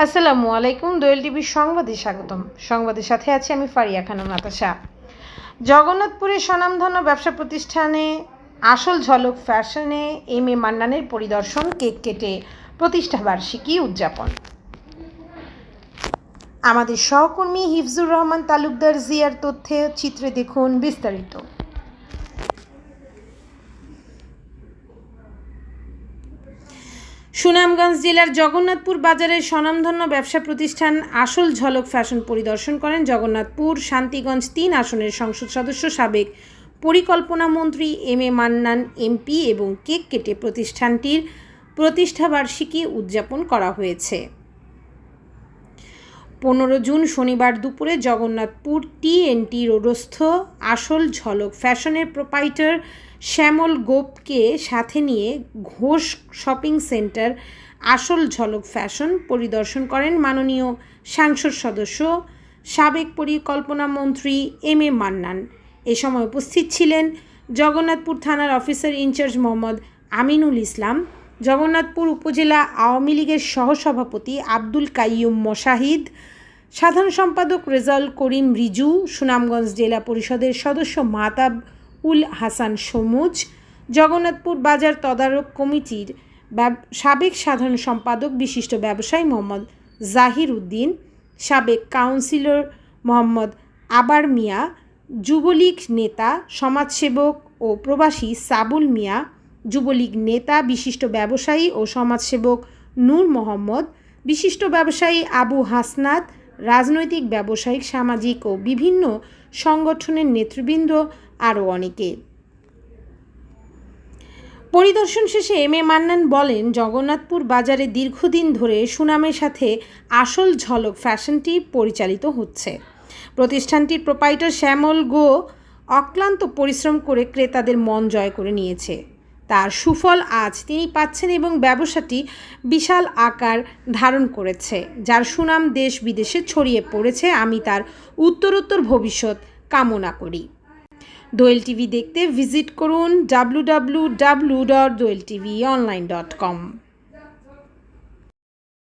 আসসালামু আলাইকুম। দোয়েল টিভির সংবাদে স্বাগতম। সংবাদের সাথে আছি আমি ফারিয়া খানম নাতাশা। জগন্নাথপুরের স্বনামধন্য ব্যবসা প্রতিষ্ঠানে আসল ঝলক ফ্যাশনে এম.এ. মান্নানের পরিদর্শন, কেক কেটে প্রতিষ্ঠাবার্ষিকী উদযাপন। আমাদের সহকর্মী হিফজুর রহমান তালুকদার জিয়ার তথ্যে চিত্রে দেখুন বিস্তারিত। সুনামগঞ্জ জেলার জগন্নাথপুর বাজারের স্বনামধন্য ব্যবসা প্রতিষ্ঠান আসল ঝলক ফ্যাশন পরিদর্শন করেন জগন্নাথপুর শান্তিগঞ্জ ৩ আসনের সংসদ সদস্য সাবেক পরিকল্পনা মন্ত্রী এম.এ. মান্নান এমপি এবং কেক কেটে প্রতিষ্ঠানটির প্রতিষ্ঠাবার্ষিকী উদযাপন করা হয়েছে। 15 জুন শনিবার দুপুরে জগন্নাথপুর টি.এন.টি রোডস্থ আসল ঝলক ফ্যাশনের প্রোপাইটার শ্যামল গোপকে সাথে নিয়ে ঘোষ শপিং সেন্টার আসল ঝলক ফ্যাশন পরিদর্শন করেন মাননীয় সংসদ সদস্য সাবেক পরিকল্পনা মন্ত্রী এম.এ. মান্নান। এ সময় উপস্থিত ছিলেন জগন্নাথপুর থানার অফিসার ইনচার্জ মোহাম্মদ আমিনুল ইসলাম, জগন্নাথপুর উপজেলা আওয়ামী লীগের সহসভাপতি আব্দুল কাইয়ুম মোশাহিদ, সাধারণ সম্পাদক রেজাউল করিম রিজু, সুনামগঞ্জ জেলা পরিষদের সদস্য মাহতাব উল হাসান সমুজ, জগন্নাথপুর বাজার তদারক কমিটির সাবেক সাধারণ সম্পাদক বিশিষ্ট ব্যবসায়ী মোহাম্মদ জাহির উদ্দিন, সাবেক কাউন্সিলর মোহাম্মদ আবার মিয়া, যুবলীগ নেতা সমাজসেবক ও প্রবাসী সাবুল মিয়া, যুবলীগ নেতা বিশিষ্ট ব্যবসায়ী ও সমাজসেবক নূর মোহাম্মদ, বিশিষ্ট ব্যবসায়ী আবু হাসনাত, রাজনৈতিক ব্যবসায়িক সামাজিক ও বিভিন্ন সংগঠনের নেতৃবৃন্দ আরও অনেকে। পরিদর্শন শেষে এম.এ. মান্নান বলেন, জগন্নাথপুর বাজারে দীর্ঘদিন ধরে সুনামের সাথে আসল ঝলক ফ্যাশনটি পরিচালিত হচ্ছে। প্রতিষ্ঠানটির প্রোপাইটার শ্যামল গো অক্লান্ত পরিশ্রম করে ক্রেতাদের মন জয় করে নিয়েছে। তার সুফল আজ তিনি পাচ্ছেন এবং ব্যবসাটি বিশাল আকার ধারণ করেছে, যার সুনাম দেশ বিদেশে ছড়িয়ে পড়েছে। আমি তার উত্তরোত্তর ভবিষ্যৎ কামনা করি। দোয়েল টিভি দেখতে ভিজিট করুন www.doeltvonline.com।